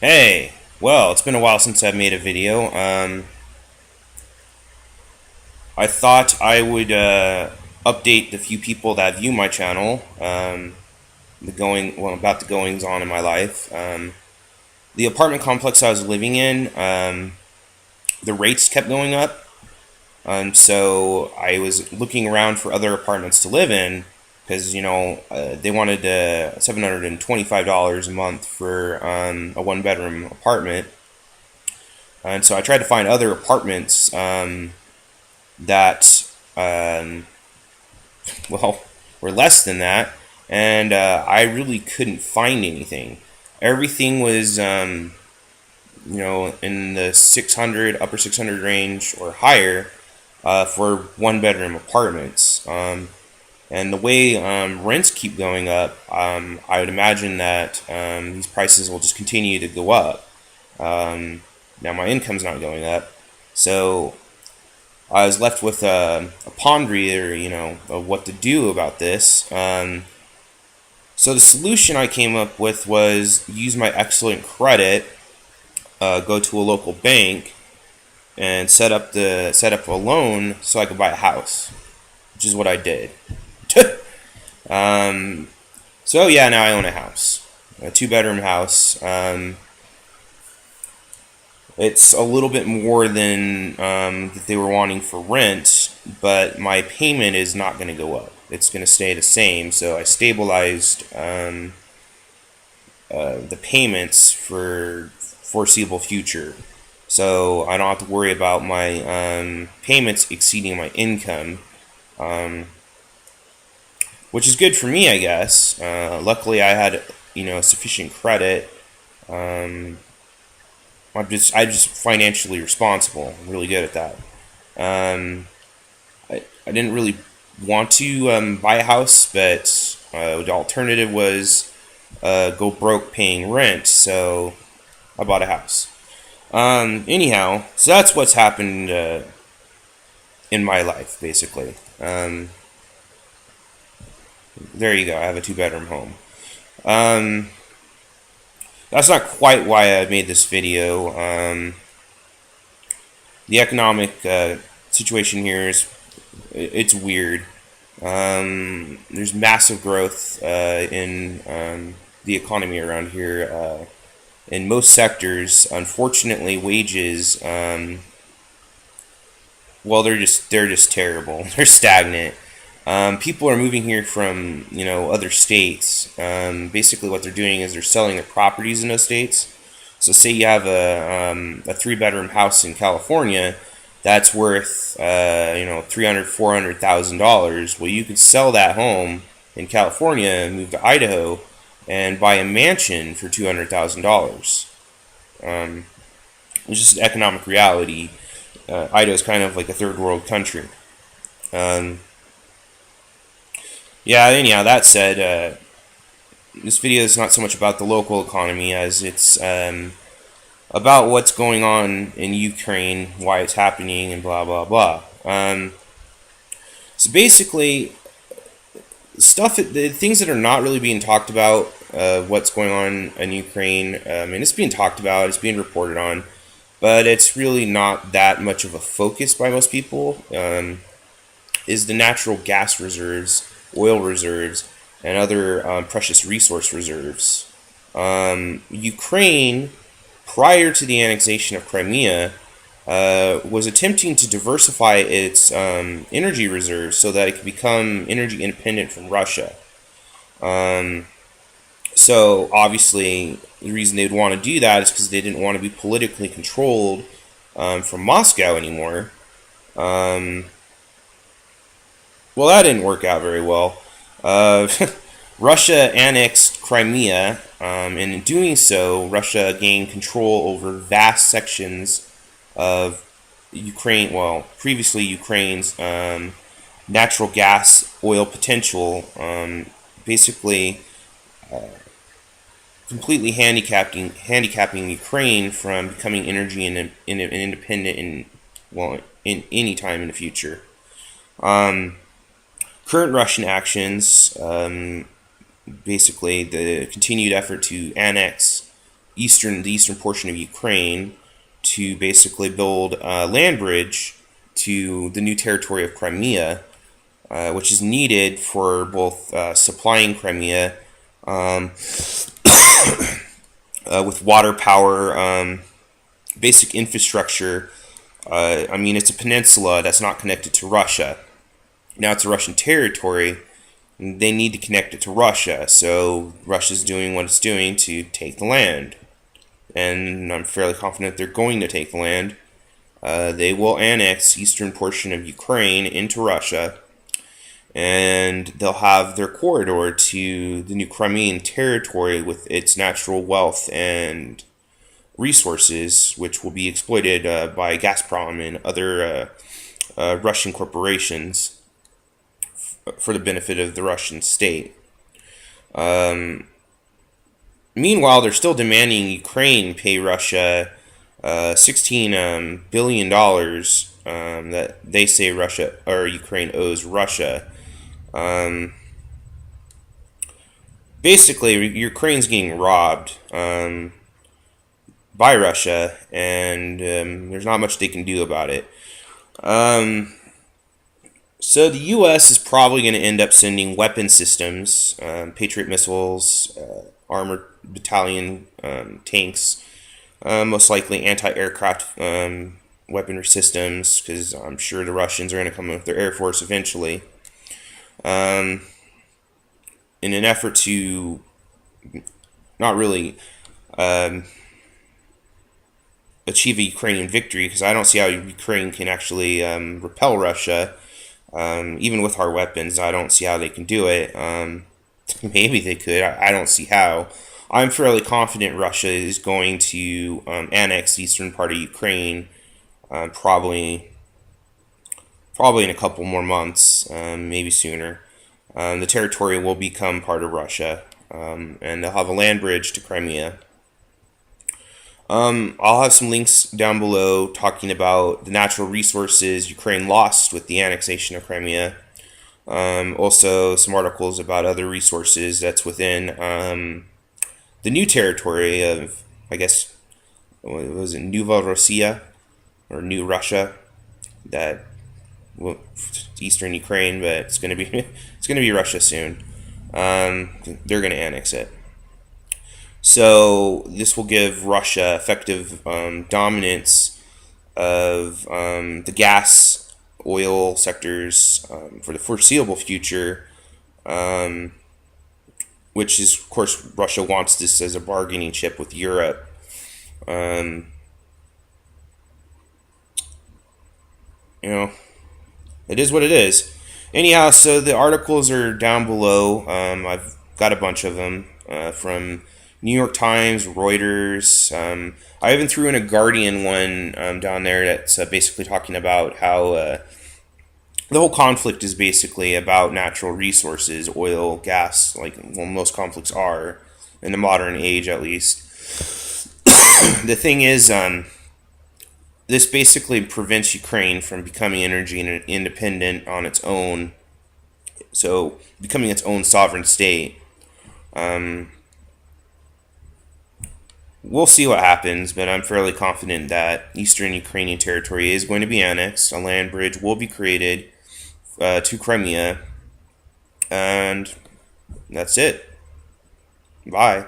Hey, well, it's been a while since I've made a video. I thought I would update the few people that view my channel. About the goings on in my life. The apartment complex I was living in, the rates kept going up, so I was looking around for other apartments to live in because they wanted $725 a month for a one-bedroom apartment. And so I tried to find other apartments that, well, were less than that, and I really couldn't find anything. Everything was, in the 600, upper 600 range or higher for one-bedroom apartments. And the way rents keep going up, I would imagine that these prices will just continue to go up. Now my income's not going up, so I was left with a quandary, of what to do about this. So the solution I came up with was use my excellent credit, go to a local bank, and set up a loan so I could buy a house, which is what I did. So yeah, now I own a house, a two-bedroom house. It's a little bit more than that they were wanting for rent, but my payment is not going to go up. It's going to stay the same. So I stabilized the payments for foreseeable future. So I don't have to worry about my payments exceeding my income, which is good for me, I guess. Luckily, I had sufficient credit. I'm just financially responsible. I'm really good at that. I didn't really want to buy a house, but the alternative was go broke paying rent. So I bought a house. Anyhow, so that's what's happened in my life, basically. There you go. I have a two-bedroom home. That's not quite why I made this video. The economic situation here it's weird. There's massive growth in the economy around here. In most sectors, unfortunately, wages, well, they're just terrible. They're stagnant. People are moving here from other states. Basically, what they're doing is they're selling their properties in those states. So, say you have a three-bedroom house in California that's worth $300,000-$400,000. Well, you could sell that home in California and move to Idaho and buy a mansion for $200,000. It's just economic reality. Idaho is kind of like a third world country. Yeah, anyhow, that said, this video is not so much about the local economy as it's about what's going on in Ukraine, why it's happening, and blah, blah, blah. So basically, the things that are not really being talked about, what's going on in Ukraine, and it's being talked about, it's being reported on, but it's really not that much of a focus by most people, is the natural gas reserves, oil reserves, and other precious resource reserves. Ukraine, prior to the annexation of Crimea, was attempting to diversify its energy reserves so that it could become energy independent from Russia. So obviously, the reason they'd want to do that is because they didn't want to be politically controlled from Moscow anymore. Well, that didn't work out very well. Russia annexed Crimea, and in doing so, Russia gained control over vast sections of Ukraine, well, previously Ukraine's natural gas oil potential, basically completely handicapping Ukraine from becoming energy independent in any time in the future. Current Russian actions, basically the continued effort to annex the eastern portion of Ukraine to basically build a land bridge to the new territory of Crimea, which is needed for both supplying Crimea with water power, basic infrastructure. I mean, it's a peninsula that's not connected to Russia. Now it's a Russian territory. They need to connect it to Russia, so Russia's doing what it's doing to take the land. And I'm fairly confident they're going to take the land. They will annex the eastern portion of Ukraine into Russia, and they'll have their corridor to the new Crimean territory with its natural wealth and resources, which will be exploited by Gazprom and other Russian corporations for the benefit of the Russian state. Meanwhile, they're still demanding Ukraine pay Russia $16 billion that they say Russia or Ukraine owes Russia. Basically, Ukraine's getting robbed by Russia, and there's not much they can do about it. So the U.S. is probably going to end up sending weapon systems, Patriot missiles, armored battalion tanks, most likely anti-aircraft weaponry systems, because I'm sure the Russians are going to come in with their air force eventually, in an effort to not really achieve a Ukrainian victory, because I don't see how Ukraine can actually repel Russia. Even with our weapons, I don't see how they can do it. Maybe they could. I don't see how. I'm fairly confident Russia is going to annex the eastern part of Ukraine, probably in a couple more months, maybe sooner. The territory will become part of Russia, and they'll have a land bridge to Crimea. I'll have some links down below talking about the natural resources Ukraine lost with the annexation of Crimea. Also, some articles about other resources that's within the new territory of, I guess, what was it, Novorossiya or New Russia, that eastern Ukraine, but it's gonna be it's gonna be Russia soon. They're gonna annex it. So this will give Russia effective dominance of the gas, oil sectors for the foreseeable future, which is, of course, Russia wants this as a bargaining chip with Europe. You know, it is what it is. Anyhow, so the articles are down below. I've got a bunch of them from New York Times, Reuters. I even threw in a Guardian one down there that's basically talking about how the whole conflict is basically about natural resources, oil, gas, like, well, most conflicts are in the modern age, at least. The thing is, this basically prevents Ukraine from becoming energy independent on its own, so becoming its own sovereign state. We'll see what happens, but I'm fairly confident that eastern Ukrainian territory is going to be annexed. A land bridge will be created to Crimea, and that's it. Bye.